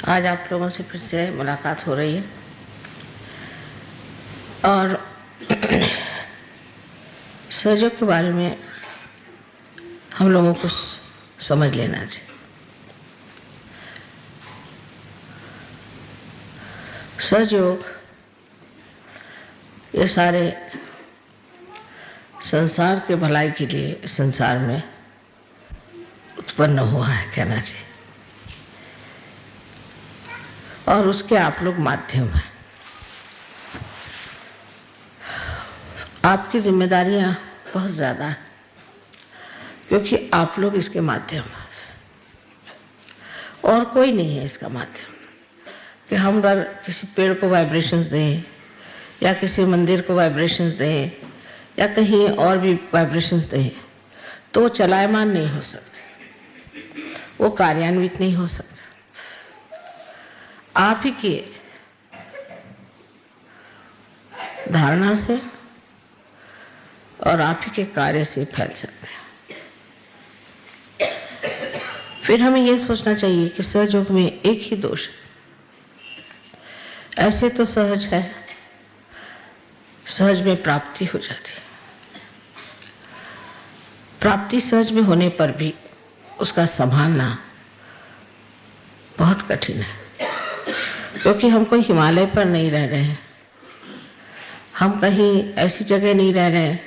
आज आप लोगों से फिर से मुलाकात हो रही है और सहयोग के बारे में हम लोगों को समझ लेना चाहिए। सहयोग ये सारे संसार के भलाई के लिए संसार में उत्पन्न हुआ है कहना चाहिए, और उसके आप लोग माध्यम हैं। आपकी जिम्मेदारियां बहुत ज़्यादा हैं क्योंकि आप लोग इसके माध्यम हैं और कोई नहीं है इसका माध्यम। कि हम अगर किसी पेड़ को वाइब्रेशंस दें या किसी मंदिर को वाइब्रेशंस दें या कहीं और भी वाइब्रेशंस दें तो वो चलायमान नहीं हो सकते, वो कार्यान्वित नहीं हो सकते। आप ही के धारणा से और आप ही के कार्य से फैल सकते हैं। फिर हमें यह सोचना चाहिए कि सहयोग में एक ही दोष है। ऐसे तो सहज है, सहज में प्राप्ति हो जाती है। प्राप्ति सहज में होने पर भी उसका संभालना बहुत कठिन है क्योंकि हम कोई हिमालय पर नहीं रह रहे हैं, हम कहीं ऐसी जगह नहीं रह रहे हैं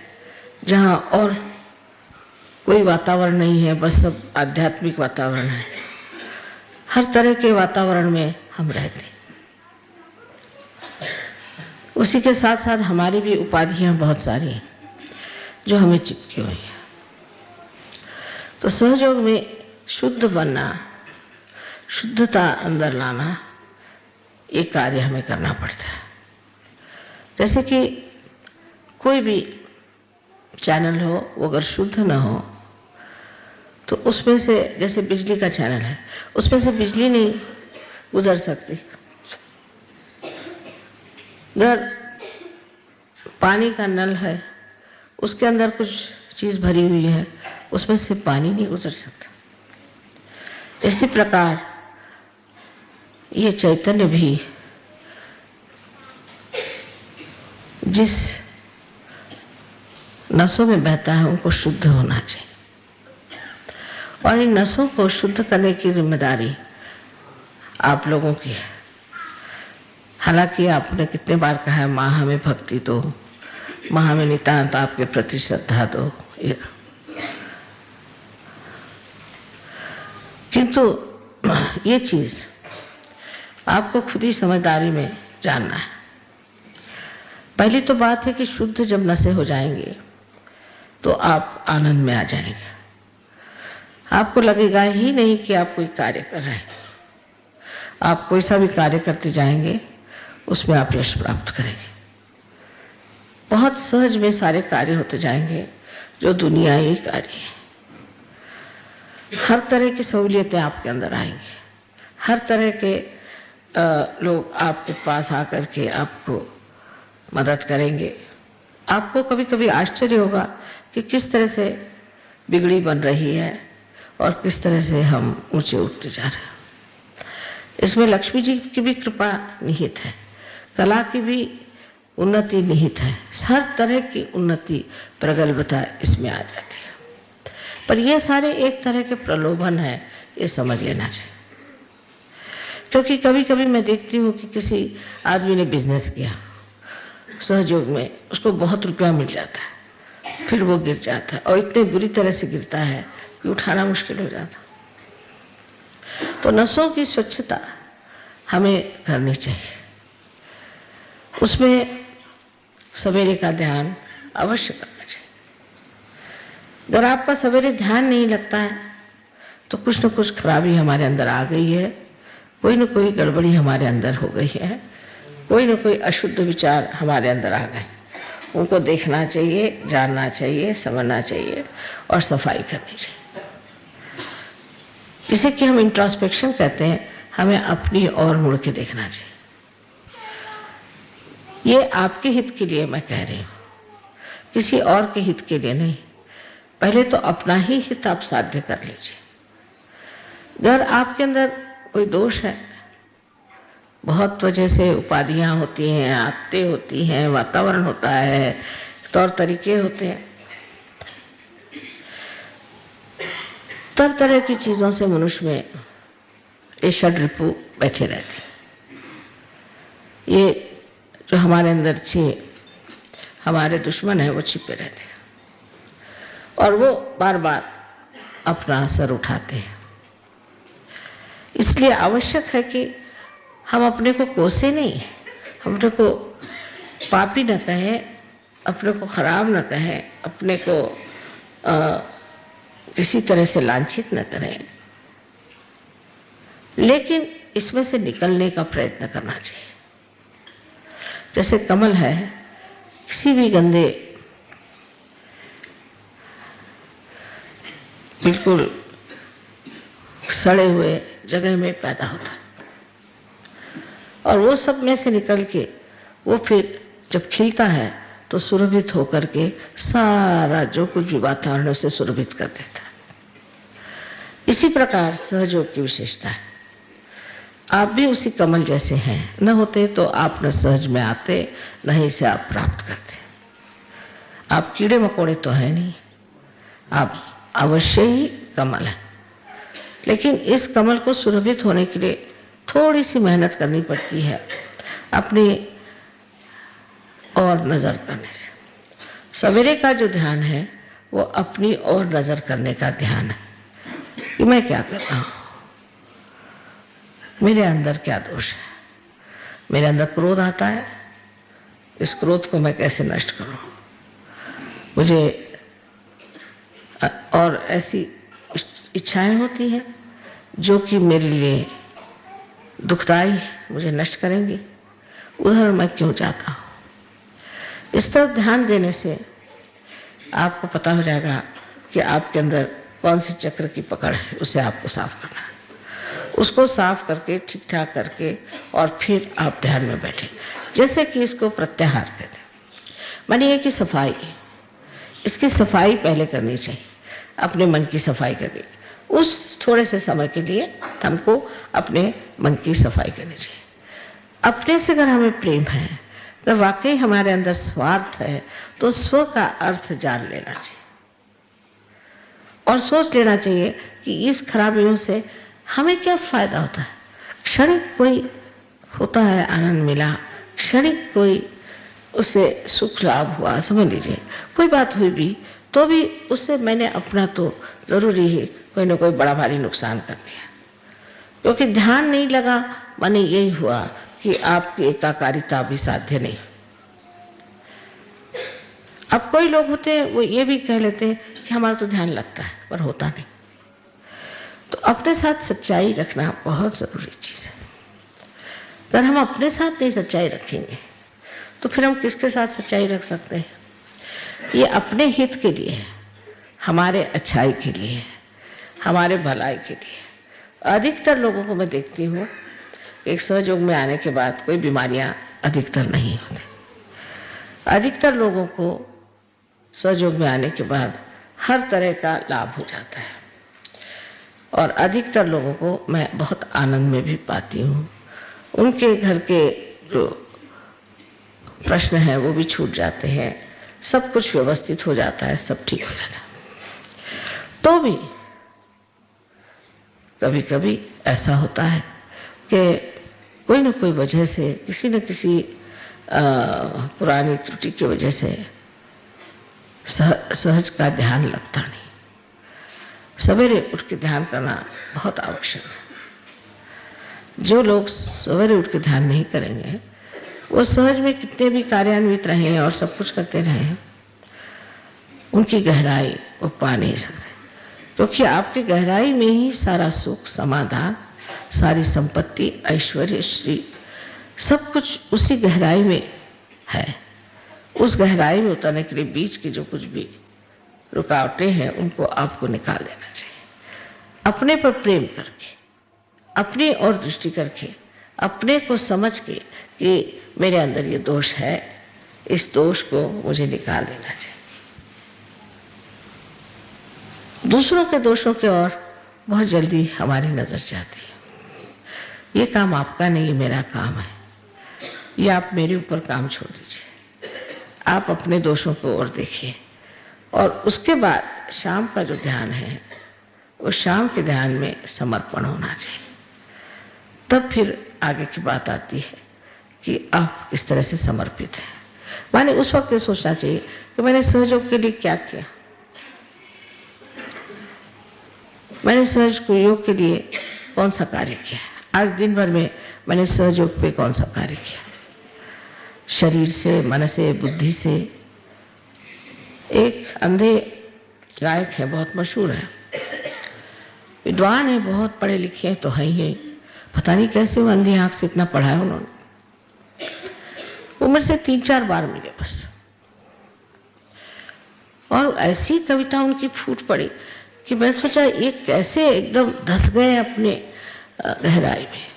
जहाँ और कोई वातावरण नहीं है, बस सब आध्यात्मिक वातावरण है। हर तरह के वातावरण में हम रहते हैं। उसी के साथ साथ हमारी भी उपाधियां बहुत सारी हैं जो हमें चिपकी हुई हैं। तो सहयोग में शुद्ध बनना, शुद्धता अंदर लाना, ये कार्य हमें करना पड़ता है। जैसे कि कोई भी चैनल हो, वो अगर शुद्ध ना हो तो उसमें से, जैसे बिजली का चैनल है, उसमें से बिजली नहीं गुजर सकती। अगर पानी का नल है, उसके अंदर कुछ चीज़ भरी हुई है, उसमें से पानी नहीं गुजर सकता। इसी प्रकार ये चैतन्य भी जिस नसों में बहता है उनको शुद्ध होना चाहिए, और इन नसों को शुद्ध करने की जिम्मेदारी आप लोगों की है। हालांकि आपने कितने बार कहा है, माँ हमें भक्ति दो, माँ हमें नितांत आपके प्रति श्रद्धा दो, किंतु ये चीज आपको खुद ही समझदारी में जानना है। पहली तो बात है कि शुद्ध जब नशे हो जाएंगे तो आप आनंद में आ जाएंगे। आपको लगेगा ही नहीं कि आप कोई कार्य कर रहे हैं। आप कोई सा भी कार्य करते जाएंगे उसमें आप यश प्राप्त करेंगे। बहुत सहज में सारे कार्य होते जाएंगे जो दुनियाई कार्य है। हर तरह की सहूलियतें आपके अंदर आएंगी। हर तरह के लोग आपके पास आकर के आपको मदद करेंगे। आपको कभी कभी आश्चर्य होगा कि किस तरह से बिगड़ी बन रही है और किस तरह से हम ऊंचे उठते जा रहे हैं। इसमें लक्ष्मी जी की भी कृपा निहित है, कला की भी उन्नति निहित है। हर तरह की उन्नति, प्रगल्भता इसमें आ जाती है। पर ये सारे एक तरह के प्रलोभन है, ये समझ लेना चाहिए। क्योंकि कभी कभी मैं देखती हूँ कि किसी आदमी ने बिजनेस किया सहयोग में, उसको बहुत रुपया मिल जाता है, फिर वो गिर जाता है और इतने बुरी तरह से गिरता है कि उठाना मुश्किल हो जाता। तो नसों की स्वच्छता हमें करनी चाहिए। उसमें सवेरे का ध्यान अवश्य करना चाहिए। अगर आपका सवेरे ध्यान नहीं लगता है तो कुछ न कुछ खराबी हमारे अंदर आ गई है, कोई न कोई गड़बड़ी हमारे अंदर हो गई है, कोई न कोई अशुद्ध विचार हमारे अंदर आ गए। उनको देखना चाहिए, जानना चाहिए, समझना चाहिए और सफाई करनी चाहिए। इसे कि हम इंट्रोस्पेक्शन कहते हैं। हमें अपनी ओर मुड़ के देखना चाहिए। ये आपके हित के लिए मैं कह रही हूँ, किसी और के हित के लिए नहीं। पहले तो अपना ही हित आप साध्य कर लीजिए। अगर आपके अंदर कोई दोष है बहुत वजह से उपाधियां होती हैं, आदतें होती हैं, वातावरण होता है, तौर तरीके होते हैं, तरह तरह की चीजों से मनुष्य में ये षड्रिपु बैठे रहते हैं। ये जो हमारे अंदर हमारे दुश्मन है वो छिपे रहते हैं और वो बार बार अपना असर उठाते हैं। इसलिए आवश्यक है कि हम अपने को कोसे नहीं, अपने को पापी न कहें, अपने को खराब न कहें, अपने को किसी तरह से लांछित न करें, लेकिन इसमें से निकलने का प्रयत्न करना चाहिए। जैसे कमल है, किसी भी गंदे बिल्कुल सड़े हुए जगह में पैदा होता है और वो सब में से निकल के वो फिर जब खिलता है तो सुरभित होकर के सारा जो कुछ भी वातावरण उसे सुरभित कर देता है। इसी प्रकार सहयोग की विशेषता है। आप भी उसी कमल जैसे हैं, न होते तो आप न सहज में आते, न ही इसे आप प्राप्त करते। आप कीड़े मकोड़े तो है नहीं, आप अवश्य ही कमल है, लेकिन इस कमल को सुरभित होने के लिए थोड़ी सी मेहनत करनी पड़ती है अपनी और नजर करने से। सवेरे का जो ध्यान है वो अपनी और नजर करने का ध्यान है कि मैं क्या कर रहा हूं, मेरे अंदर क्या दोष है, मेरे अंदर क्रोध आता है, इस क्रोध को मैं कैसे नष्ट करूं, मुझे और ऐसी इच्छाएं होती हैं जो कि मेरे लिए दुखदाई, मुझे नष्ट करेंगी, उधर मैं क्यों जाता हूं। इस तरफ ध्यान देने से आपको पता हो जाएगा कि आपके अंदर कौन सी चक्र की पकड़ है, उसे आपको साफ करना है। उसको साफ करके ठीक ठाक करके और फिर आप ध्यान में बैठे, जैसे कि इसको प्रत्याहार कहते हैं। मानिए कि सफाई, इसकी सफाई पहले करनी चाहिए, अपने मन की सफाई करनी। उस थोड़े से समय के लिए हमको अपने मन की सफाई करनी चाहिए। अपने से अगर हमें प्रेम है, अगर वाकई हमारे अंदर स्वार्थ है, तो स्व का अर्थ जान लेना चाहिए और सोच लेना चाहिए कि इस खराबियों से हमें क्या फायदा होता है। क्षणिक कोई होता है आनंद मिला, क्षणिक कोई उससे सुख लाभ हुआ, समझ लीजिए कोई बात हुई भी, तो भी उससे मैंने अपना तो जरूरी ही कोई ना कोई बड़ा भारी नुकसान कर दिया, क्योंकि ध्यान नहीं लगा। माने यही हुआ कि आपकी एकाकारिता भी साध्य नहीं। अब कोई लोग होते हैं वो ये भी कह लेते हैं कि हमारा तो ध्यान लगता है, पर होता नहीं। तो अपने साथ सच्चाई रखना बहुत जरूरी चीज है। अगर हम अपने साथ नहीं सच्चाई रखेंगे तो फिर हम किसके साथ सच्चाई रख सकते हैं। ये अपने हित के लिए है, हमारे अच्छाई के लिए है, हमारे भलाई के लिए। अधिकतर लोगों को मैं देखती हूँ एक सहयोग में आने के बाद कोई बीमारियां अधिकतर नहीं होती। अधिकतर लोगों को सहयोग में आने के बाद हर तरह का लाभ हो जाता है और अधिकतर लोगों को मैं बहुत आनंद में भी पाती हूँ। उनके घर के जो प्रश्न हैं वो भी छूट जाते हैं, सब कुछ व्यवस्थित हो जाता है, सब ठीक हो जाता है। तो भी कभी कभी ऐसा होता है कि कोई न कोई वजह से, किसी न किसी पुरानी त्रुटि की वजह से सहज का ध्यान लगता नहीं। सवेरे उठ के ध्यान करना बहुत आवश्यक है। जो लोग सवेरे उठ के ध्यान नहीं करेंगे वो सहज में कितने भी कार्यान्वित रहे और सब कुछ करते रहे, उनकी गहराई वो पा नहीं सकते, क्योंकि आपकी गहराई में ही सारा सुख, समाधान, सारी संपत्ति, ऐश्वर्य, श्री, सब कुछ उसी गहराई में है। उस गहराई में उतरने के लिए बीच की जो कुछ भी रुकावटें हैं उनको आपको निकाल देना चाहिए। अपने पर प्रेम करके, अपनी ओर दृष्टि करके, अपने को समझ के कि मेरे अंदर ये दोष है, इस दोष को मुझे निकाल देना चाहिए। दूसरों के दोषों की ओर बहुत जल्दी हमारी नजर जाती है। ये काम आपका नहीं, ये मेरा काम है, ये आप मेरे ऊपर काम छोड़ दीजिए, आप अपने दोषों को और देखिए। और उसके बाद शाम का जो ध्यान है, उस शाम के ध्यान में समर्पण होना चाहिए। तब फिर आगे की बात आती है कि आप किस तरह से समर्पित हैं। माने उस वक्त ये सोचना चाहिए कि मैंने सहयोग के लिए क्या किया, मैंने सहज योग के लिए कौन सा कार्य किया, आज दिन भर में मैंने सहयोग पे कौन सा कार्य किया, शरीर से, मन से, बुद्धि से। एक अंधे गायक है, बहुत मशहूर है, विद्वान है, बहुत पढ़े लिखे हैं तो है ही, पता नहीं कैसे वो अंधी आंख से इतना पढ़ा है उन्होंने। उम्र से 3-4 बार मिले बस, और ऐसी कविता उनकी फूट पड़ी कि मैंने सोचा ये कैसे एकदम धस गए अपने गहराई में।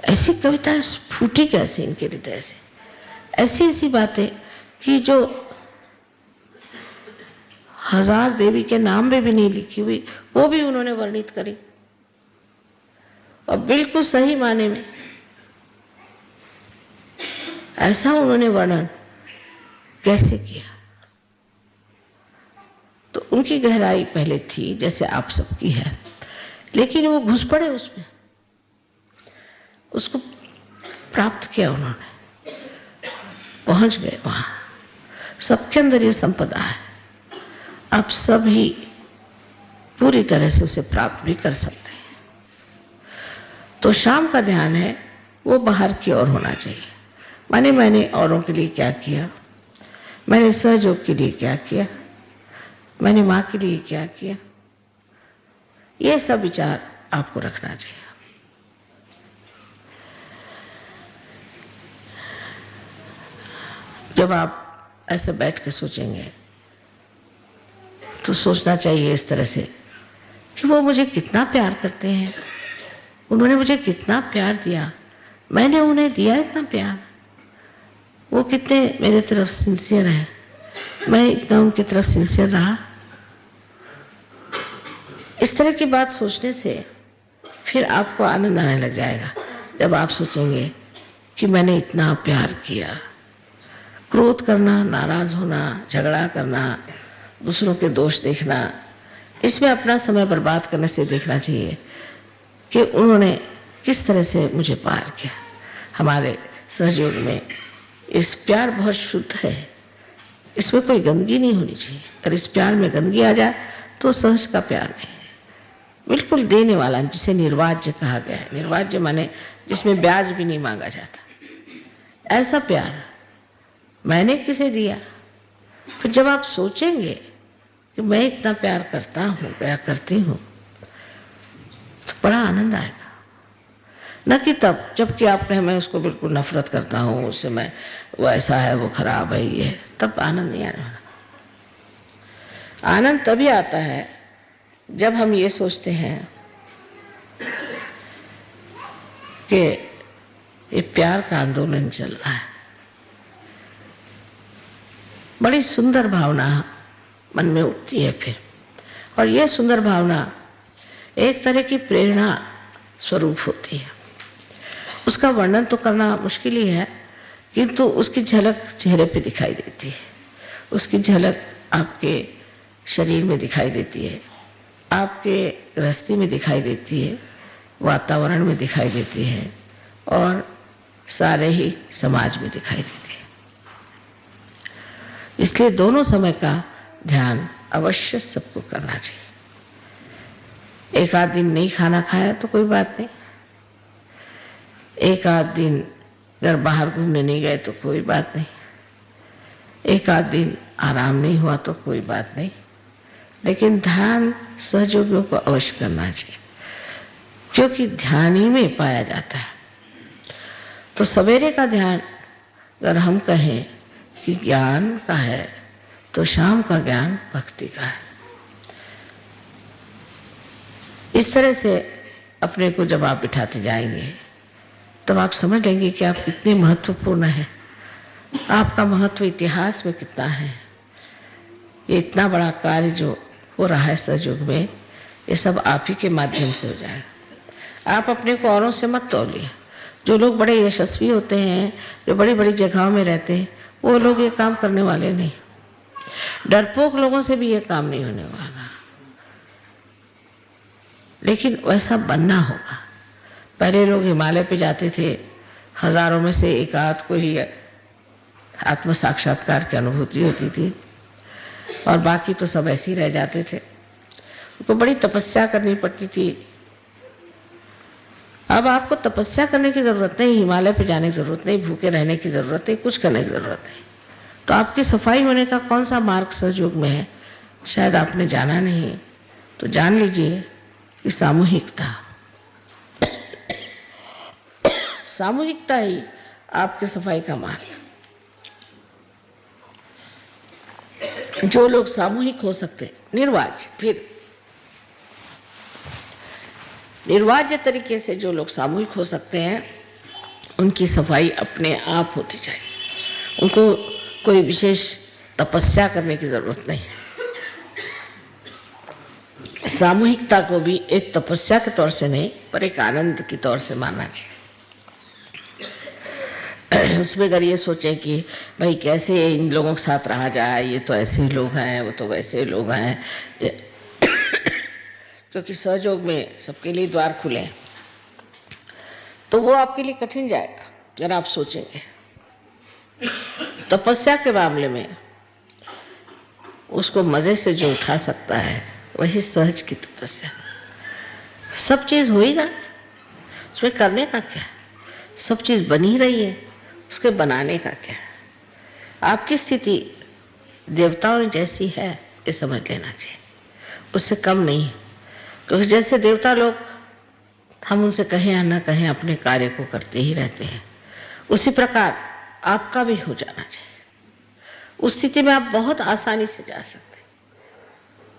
ऐसी कविताएं फूटी कैसे इनके हृदय से, ऐसी ऐसी बातें कि जो 1000 देवी के नाम में भी नहीं लिखी हुई, वो भी उन्होंने वर्णित करी, और बिल्कुल सही माने में ऐसा उन्होंने वर्णन कैसे किया। तो उनकी गहराई पहले थी जैसे आप सबकी है, लेकिन वो घुस पड़े उसमें, उसको प्राप्त किया उन्होंने, पहुंच गए वहां। सबके अंदर ये संपदा है, आप सभी पूरी तरह से उसे प्राप्त भी कर सकते हैं। तो शाम का ध्यान है वो बाहर की ओर होना चाहिए, माने मैंने औरों के लिए क्या किया, मैंने सहयोग के लिए क्या किया, मैंने माँ के लिए क्या किया, ये सब विचार आपको रखना चाहिए। जब आप ऐसे बैठ के सोचेंगे तो सोचना चाहिए इस तरह से कि वो मुझे कितना प्यार करते हैं, उन्होंने मुझे कितना प्यार दिया, मैंने उन्हें दिया इतना प्यार, वो कितने मेरे तरफ सिंसियर है, मैं इतना उनकी तरफ सिंसियर रहा। इस तरह की बात सोचने से फिर आपको आनंद आने लग जाएगा। जब आप सोचेंगे कि मैंने इतना प्यार किया, क्रोध करना, नाराज होना, झगड़ा करना, दूसरों के दोष देखना, इसमें अपना समय बर्बाद करने से देखना चाहिए कि उन्होंने किस तरह से मुझे प्यार किया। हमारे सहयोग में इस प्यार बहुत शुद्ध है, इसमें कोई गंदगी नहीं होनी चाहिए। अगर इस प्यार में गंदगी आ जाए तो सहज का प्यार नहीं, बिल्कुल देने वाला, जिसे निर्वाज्य कहा गया है। निर्वाज्य माने जिसमें ब्याज भी नहीं मांगा जाता, ऐसा प्यार मैंने किसे दिया। फिर जब आप सोचेंगे कि मैं इतना प्यार करता हूँ या करती हूँ, तो बड़ा आनंद आएगा। न कि तब जबकि आप कहें मैं उसको बिल्कुल नफरत करता हूँ, उससे मैं, वो ऐसा है, वो खराब है, ये, तब आनंद नहीं आने वाला। आनंद तभी आता है जब हम ये सोचते हैं कि ये प्यार का आंदोलन चल रहा है। बड़ी सुंदर भावना मन में उठती है फिर, और ये सुंदर भावना एक तरह की प्रेरणा स्वरूप होती है। उसका वर्णन तो करना मुश्किल ही है, किंतु उसकी झलक चेहरे पे दिखाई देती है, उसकी झलक आपके शरीर में दिखाई देती है, आपके गृहस्थी में दिखाई देती है, वातावरण में दिखाई देती है, और सारे ही समाज में दिखाई देती है। इसलिए दोनों समय का ध्यान अवश्य सबको करना चाहिए। एक आध दिन नहीं खाना खाया तो कोई बात नहीं, एक आध दिन अगर बाहर घूमने नहीं गए तो कोई बात नहीं, एक आध दिन आराम नहीं हुआ तो कोई बात नहीं, लेकिन ध्यान सहयोगियों को अवश्य करना चाहिए, क्योंकि ध्यान ही में पाया जाता है। तो सवेरे का ध्यान अगर हम कहें कि ज्ञान का है, तो शाम का ज्ञान भक्ति का है। इस तरह से अपने को जब आप बिठाते जाएंगे तब आप समझ लेंगे कि आप कितने महत्वपूर्ण हैं, आपका महत्व इतिहास में कितना है। ये इतना बड़ा कार्य जो हो रहा है सहयोग में, ये सब आप ही के माध्यम से हो जाएगा। आप अपने को औरों से मत तौलिए। जो लोग बड़े यशस्वी होते हैं, जो बड़ी बड़ी जगहों में रहते हैं, वो लोग ये काम करने वाले नहीं। डरपोक लोगों से भी ये काम नहीं होने वाला, लेकिन वैसा बनना होगा। पहले लोग हिमालय पे जाते थे, हजारों में से एक आध को ही आत्म साक्षात्कार की अनुभूति होती थी और बाकी तो सब ऐसे ही रह जाते थे। उनको बड़ी तपस्या करनी पड़ती थी। अब आपको तपस्या करने की जरूरत नहीं, हिमालय पे जाने की जरूरत नहीं, भूखे रहने की जरूरत नहीं, कुछ करने की जरूरत नहीं। तो आपकी सफाई होने का कौन सा मार्ग सहयोग में है, शायद आपने जाना नहीं। तो जान लीजिए कि सामूहिकता सामूहिकता ही आपके सफाई का मार्ग। जो लोग सामूहिक हो सकते, निर्वाज्य, फिर निर्वाज्य तरीके से जो लोग सामूहिक हो सकते हैं, उनकी सफाई अपने आप होती जाएगी। उनको कोई विशेष तपस्या करने की जरूरत नहीं। सामूहिकता को भी एक तपस्या के तौर से नहीं, पर एक आनंद के तौर से मानना चाहिए। उसमें अगर ये सोचें कि भाई कैसे इन लोगों के साथ रहा जाए, ये तो ऐसे लोग हैं, वो तो वैसे लोग हैं, क्योंकि सहयोग में सबके लिए द्वार खुले हैं, तो वो आपके लिए कठिन जाएगा अगर आप सोचेंगे। तपस्या के मामले में उसको मजे से जो उठा सकता है वही सहज की तपस्या। सब चीज हो ही रहा है, उसमें करने का क्या, सब चीज बन ही रही है, उसके बनाने का क्या। आपकी स्थिति देवताओं जैसी है ये समझ लेना चाहिए, उससे कम नहीं है। क्योंकि जैसे देवता लोग, हम उनसे कहें या न कहें, अपने कार्य को करते ही रहते हैं, उसी प्रकार आपका भी हो जाना चाहिए। उस स्थिति में आप बहुत आसानी से जा सकते हैं,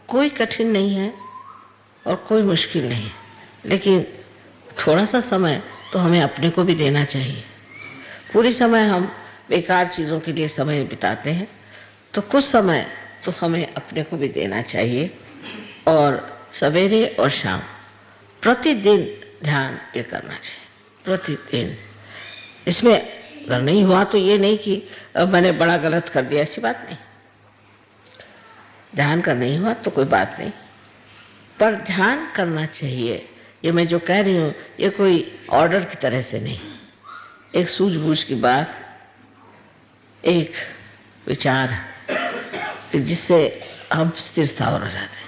कोई कठिन नहीं है और कोई मुश्किल नहीं है। लेकिन थोड़ा सा समय तो हमें अपने को भी देना चाहिए। पूरी समय हम बेकार चीज़ों के लिए समय बिताते हैं, तो कुछ समय तो हमें अपने को भी देना चाहिए। और सवेरे और शाम प्रतिदिन ध्यान ये करना चाहिए, प्रतिदिन। इसमें अगर नहीं हुआ तो ये नहीं कि मैंने बड़ा गलत कर दिया, ऐसी बात नहीं। ध्यान का नहीं हुआ तो कोई बात नहीं, पर ध्यान करना चाहिए। ये मैं जो कह रही हूँ ये कोई ऑर्डर की तरह से नहीं, एक सूझबूझ की बात, एक विचार कि जिससे हम स्थिर स्थावर हो जाते हैं।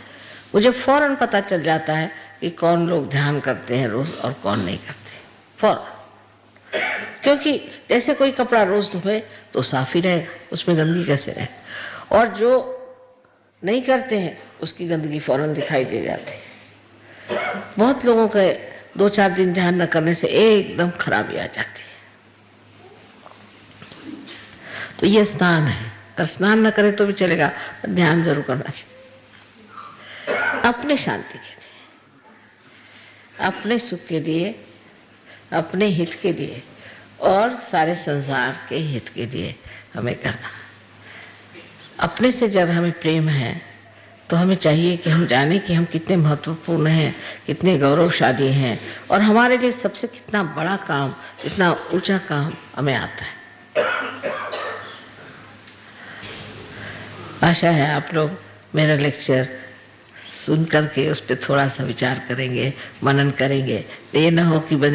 मुझे फौरन पता चल जाता है कि कौन लोग ध्यान करते हैं रोज और कौन नहीं करते, फौरन। क्योंकि जैसे कोई कपड़ा रोज धोए तो साफ ही रहेगा, उसमें गंदगी कैसे रहे। और जो नहीं करते हैं उसकी गंदगी फौरन दिखाई दे जाती है। बहुत लोगों के 2-4 दिन ध्यान न करने से एकदम खराबी आ जाती है। तो ये स्नान है, अगर स्नान न करें तो भी चलेगा, पर ध्यान जरूर करना चाहिए, अपने शांति के लिए, अपने सुख के लिए, अपने हित के लिए और सारे संसार के हित के लिए हमें करना। अपने से जब हमें प्रेम है तो हमें चाहिए कि हम जाने कि हम कितने महत्वपूर्ण हैं, कितने गौरवशाली हैं, और हमारे लिए सबसे कितना बड़ा काम, कितना ऊंचा काम हमें आता है। आशा है आप लोग मेरा लेक्चर सुन करके उस पर थोड़ा सा विचार करेंगे, मनन करेंगे। ये न हो कि